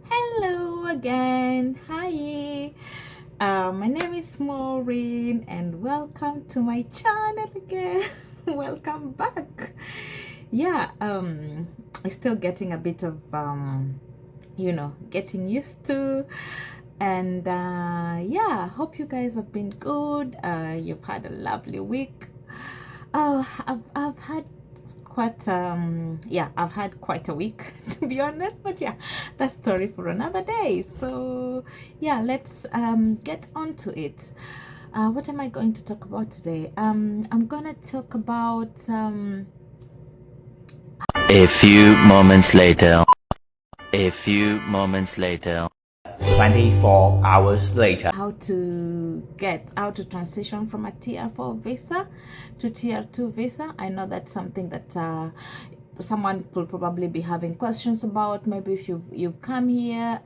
Hello again. Hi. My name is Maureen and welcome to my channel again. Welcome back. Yeah, I'm still getting a bit of getting used to, and yeah, hope you guys have been good. You've had a lovely week. Oh, I've had quite yeah, I've had quite a week to be honest, but yeah, that's story for another day. So yeah, let's get on to it. What am I going to talk about today? I'm gonna talk about A few moments later. A few moments later. 24 hours later. how to transition from a tier 4 visa to tier 2 visa. I know that's something that someone will probably be having questions about. Maybe if you've come here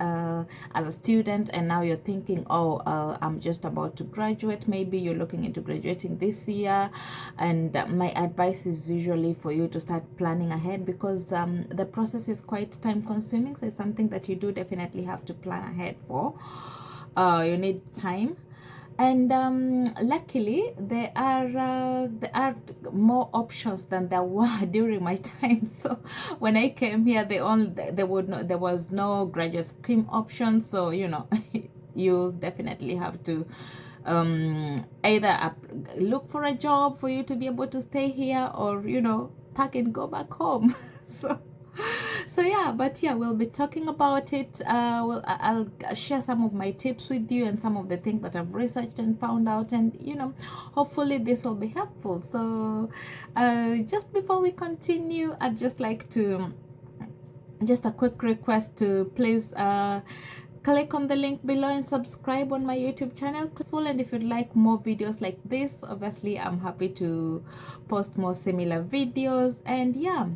as a student and now you're thinking, oh, I'm just about to graduate. Maybe you're looking into graduating this year, and my advice is usually for you to start planning ahead, because the process is quite time consuming. So it's something that you do definitely have to plan ahead for. You need time, and luckily there are more options than there were during my time. So when I came here, there was no graduate scheme option. So you definitely have to either look for a job for you to be able to stay here, or pack and go back home. so yeah, but yeah, we'll be talking about it. I'll share some of my tips with you and some of the things that I've researched and found out, and hopefully this will be helpful. So just before we continue, I'd just like to just a quick request to please click on the link below and subscribe on my YouTube channel. And if you'd like more videos like this, obviously I'm happy to post more similar videos. And yeah,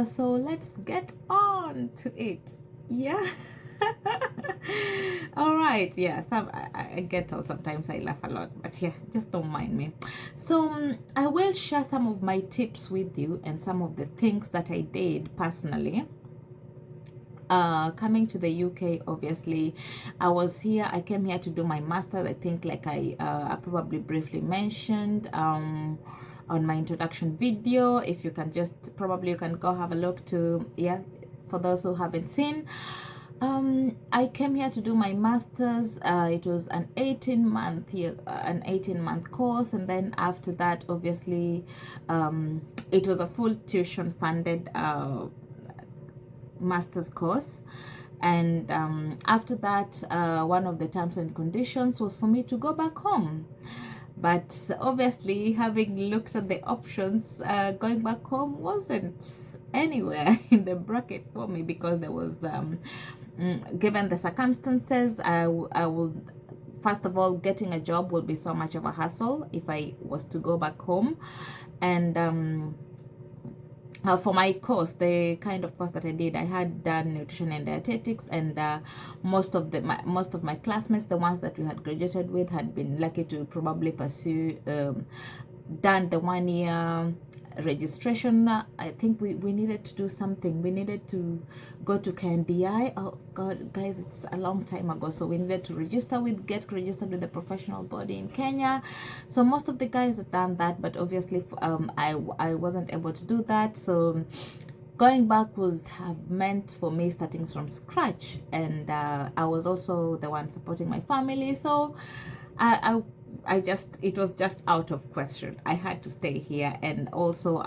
so let's get on to it. Yeah. All right. Yeah, I get all, sometimes I laugh a lot, but yeah, just don't mind me. So I will share some of my tips with you and some of the things that I did personally coming to the UK. Obviously, I came here to do my master's. I think, like I probably briefly mentioned on my introduction video. If you can just, probably you can go have a look to, yeah, for those who haven't seen. I came here to do my master's. It was an 18-month course, and then after that, obviously, it was a full tuition funded master's course. And after that, one of the terms and conditions was for me to go back home. But obviously, having looked at the options, going back home wasn't anywhere in the bracket for me, because there was given the circumstances, I will, first of all, getting a job will be so much of a hassle if I was to go back home. And for my course, the kind of course that I did, I had done nutrition and dietetics, and most of my classmates, the ones that we had graduated with, had been lucky to probably pursue done the 1 year registration. I think we needed to do something. We needed to go to KNDI. Oh God, guys, it's a long time ago. So we needed to get registered with the professional body in Kenya. So most of the guys had done that, but obviously I wasn't able to do that. So going back would have meant for me starting from scratch, and I was also the one supporting my family. So it was just out of question. I had to stay here, and also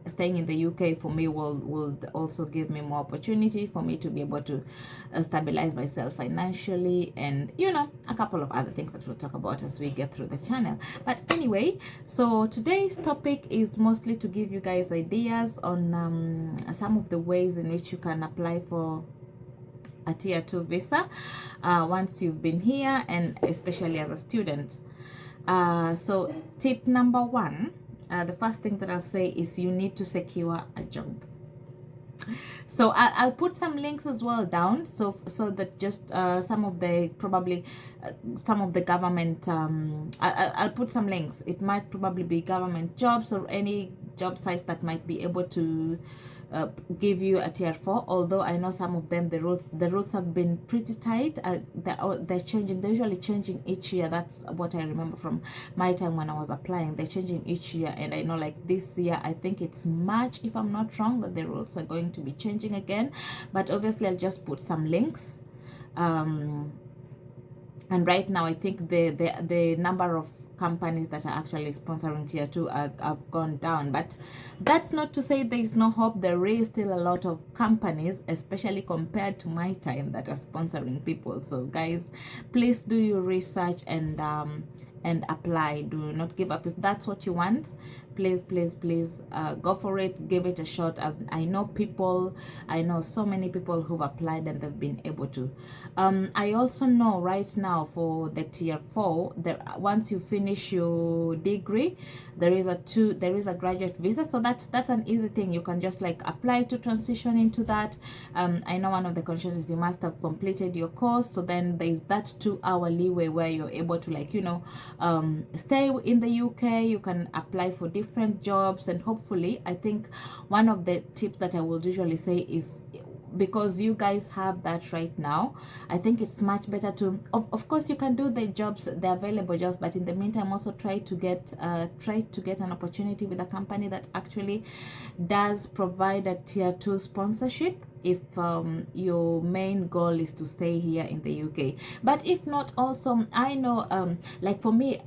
staying in the UK for me will also give me more opportunity for me to be able to stabilize myself financially, and a couple of other things that we'll talk about as we get through the channel. But anyway, so today's topic is mostly to give you guys ideas on some of the ways in which you can apply for a tier 2 visa once you've been here, and especially as a student. So tip number one, the first thing that I'll say is you need to secure a job. So I'll put some links as well down, so that just some of the some of the government I'll put some links. It might probably be government jobs or any job sites that might be able to give you a tier 4, although I know some of them, the rules have been pretty tight. They're changing. They're usually changing each year. That's what I remember from my time when I was applying. They're changing each year, and I know like this year, I think it's March, if I'm not wrong, that the rules are going to be changing again. But obviously I'll just put some links. And right now, I think the number of companies that are actually sponsoring tier 2 have gone down. But that's not to say there is no hope. There is still a lot of companies, especially compared to my time, that are sponsoring people. So guys, please do your research and apply. Do not give up. If that's what you want, please go for it. Give it a shot. I know so many people who've applied and they've been able to. I also know right now for the tier 4, once you finish your degree, there is a graduate visa. So that's an easy thing. You can just like apply to transition into that. I know one of the conditions is you must have completed your course. So then there's that 2-hour leeway where you're able to, like, stay in the UK. You can apply for different jobs, and hopefully, I think one of the tips that I will usually say is, because you guys have that right now, I think it's much better to, of course you can do the available jobs, but in the meantime also try to get an opportunity with a company that actually does provide a tier 2 sponsorship, if your main goal is to stay here in the UK. But if not, also I know like for me,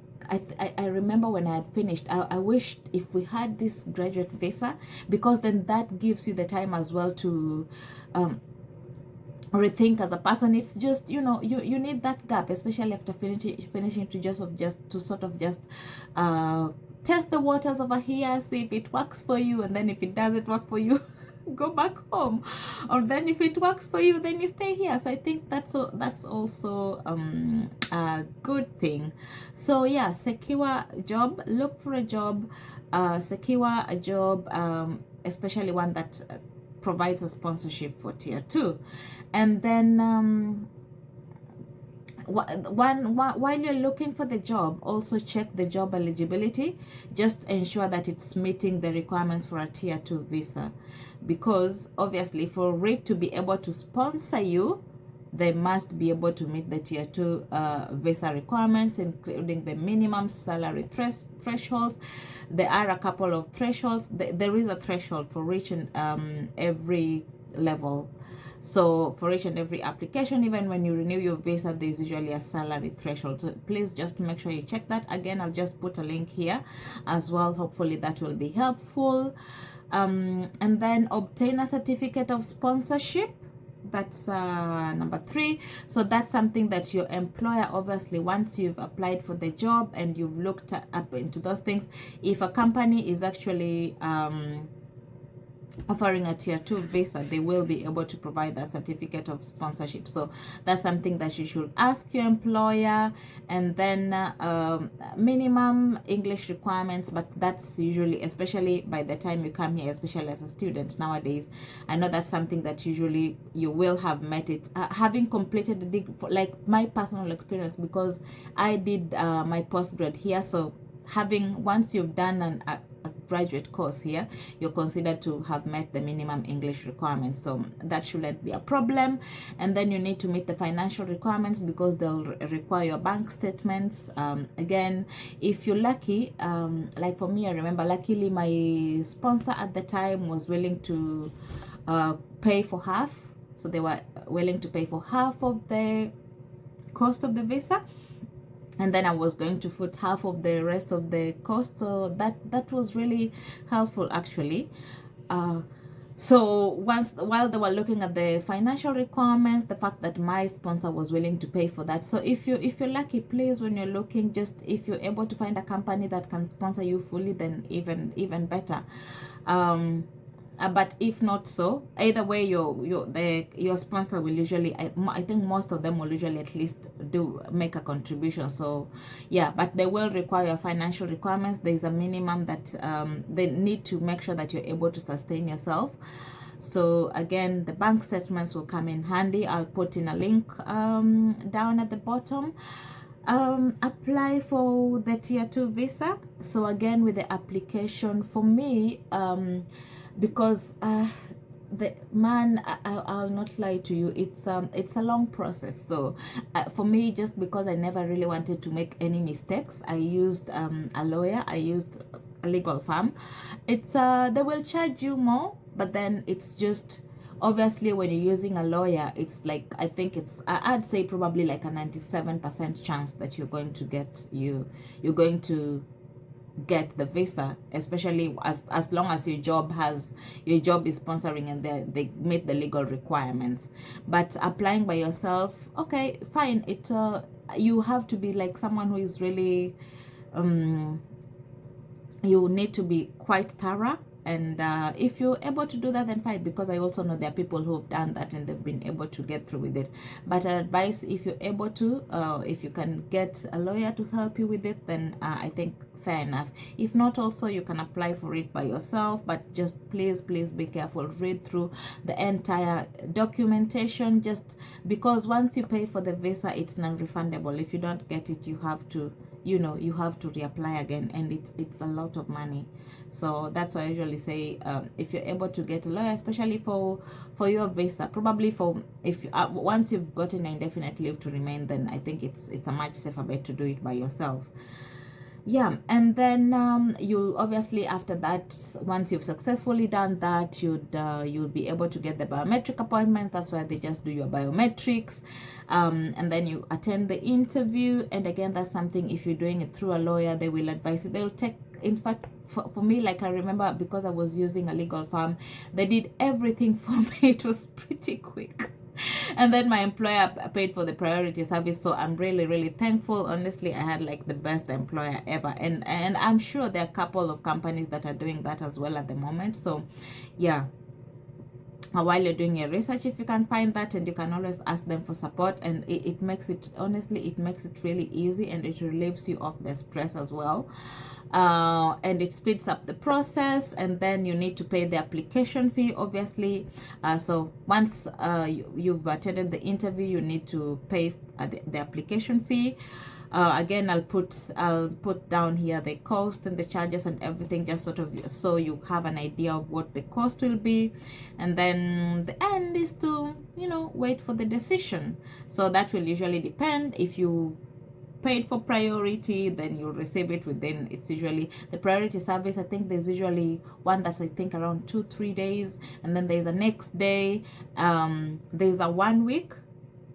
I remember when I had finished, I wished if we had this graduate visa, because then that gives you the time as well to rethink as a person. It's just, you need that gap, especially after finishing to sort of just test the waters over here, see if it works for you, and then if it doesn't work for you, go back home, or then if it works for you, then you stay here. So I think that's also a good thing. So yeah, secure a job, look for a job, secure a job, especially one that provides a sponsorship for tier 2. And then while you're looking for the job, also check the job eligibility. Just ensure that it's meeting the requirements for a tier 2 visa, because obviously for it to be able to sponsor you, they must be able to meet the tier 2 visa requirements, including the minimum salary thresholds. There are a couple of thresholds. There is a threshold for each and every level. So for each and every application, even when you renew your visa, there's usually a salary threshold. So please just make sure you check that. Again, I'll just put a link here as well. Hopefully that will be helpful. And then obtain a certificate of sponsorship. That's number 3. So that's something that your employer, obviously, once you've applied for the job and you've looked up into those things, if a company is actually offering a tier 2 visa, they will be able to provide that certificate of sponsorship. So that's something that you should ask your employer. And then minimum English requirements, but that's usually, especially by the time you come here, especially as a student nowadays, I know that's something that usually you will have met it, having completed the degree. Like my personal experience, because I did my postgrad here, so once you've done a graduate course here, you're considered to have met the minimum English requirements, so that shouldn't be a problem. And then you need to meet the financial requirements, because they'll require your bank statements. Again, if you're lucky, like for me, I remember luckily my sponsor at the time was willing to pay for half, so they were willing to pay for half of the cost of the visa, and then I was going to foot half of the rest of the cost. So that was really helpful, actually. So while they were looking at the financial requirements, the fact that my sponsor was willing to pay for that. So if you're lucky, please, when you're looking, just if you're able to find a company that can sponsor you fully, then even better. But if not, so either way, your sponsor will usually, I think most of them will usually at least make a contribution. So yeah, but they will require financial requirements. There's a minimum that they need to make sure that you're able to sustain yourself. So again, the bank statements will come in handy. I'll put in a link down at the bottom. Apply for the tier 2 visa. So again, with the application, for me, because the man, I'll not lie to you, it's a long process. So for me, just because I never really wanted to make any mistakes, I used a lawyer, I used a legal firm. It's they will charge you more, but then it's just, obviously when you're using a lawyer, it's like, I think it's, I'd say probably like a 97% chance that you're going to get you're going to get the visa, especially as long as your job is sponsoring and they meet the legal requirements. But applying by yourself, okay, fine, it you have to be like someone who is really you need to be quite thorough. And if you're able to do that, then fine, because I also know there are people who have done that and they've been able to get through with it. But I advise, if you're able to, if you can get a lawyer to help you with it, then I think fair enough. If not, also you can apply for it by yourself, but just please be careful, read through the entire documentation, just because once you pay for the visa, it's non-refundable. If you don't get it, you have to, you have to reapply again, and it's a lot of money. So that's why I usually say, if you're able to get a lawyer, especially for your visa, probably for, if once you've gotten an indefinite leave to remain, then I think it's a much safer bet to do it by yourself. Yeah, and then you'll obviously, after that, once you've successfully done that, you'll be able to get the biometric appointment. That's why they just do your biometrics, and then you attend the interview. And again, that's something, if you're doing it through a lawyer, they will advise you. They'll take, in fact, for me, like I remember, because I was using a legal firm, they did everything for me. It was pretty quick. And then my employer paid for the priority service, so I'm really thankful. Honestly, I had like the best employer ever, and I'm sure there are a couple of companies that are doing that as well at the moment. So yeah, while you're doing your research, if you can find that, and you can always ask them for support, and it makes it, honestly, it makes it really easy, and it relieves you of the stress as well. And it speeds up the process. And then you need to pay the application fee, obviously. So once you've attended the interview, you need to pay the application fee. Again, I'll put down here the cost and the charges and everything, just sort of so you have an idea of what the cost will be. And then the end is to, wait for the decision. So that will usually depend. If you paid for priority, then you'll receive it within, it's usually the priority service, I think there's usually one that's, I think, around 2-3 days, and then there's a next day, there's a 1 week,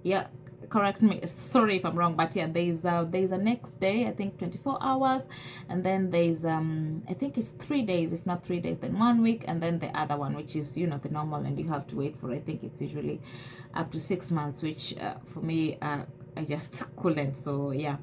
yeah, correct me, sorry if I'm wrong, but yeah, there's a next day, I think 24 hours, and then there's I think it's 3 days, if not 3 days, then 1 week, and then the other one, which is the normal, and you have to wait for, I think it's usually up to 6 months, which for me, I just couldn't. So yeah,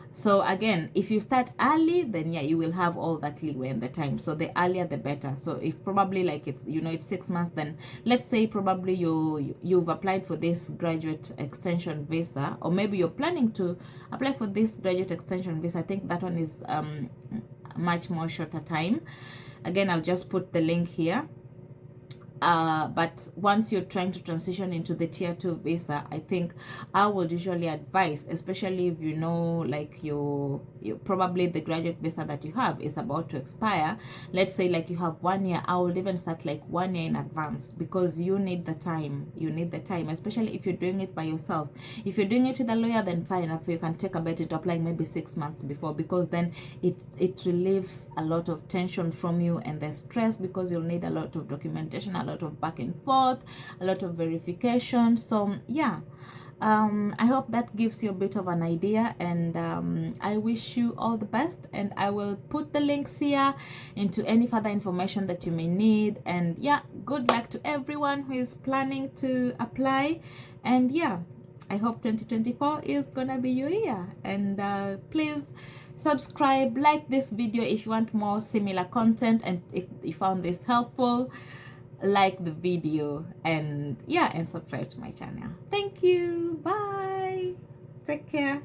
so again, if you start early, then yeah, you will have all that leeway and the time. So the earlier the better. So if probably like it's it's 6 months, then let's say probably you've applied for this graduate extension visa, or maybe you're planning to apply for this graduate extension visa. I think that one is much more shorter time. Again, I'll just put the link here. But once you're trying to transition into the tier 2 visa, I think I would usually advise, especially if like you probably the graduate visa that you have is about to expire. Let's say like you have 1 year, I will even start like 1 year in advance, because you need the time. Especially if you're doing it by yourself. If you're doing it with a lawyer, then fine enough, you can take a bet at applying maybe 6 months before, because then it relieves a lot of tension from you and the stress, because you'll need a lot of documentation, a lot of back and forth, a lot of verification. So yeah, I hope that gives you a bit of an idea, and I wish you all the best, and I will put the links here into any further information that you may need. And yeah, good luck to everyone who is planning to apply, and yeah, I hope 2024 is gonna be your year. And please subscribe, like this video if you want more similar content, and if you found this helpful, like the video, and yeah, and subscribe to my channel. Thank you. Bye. Take care.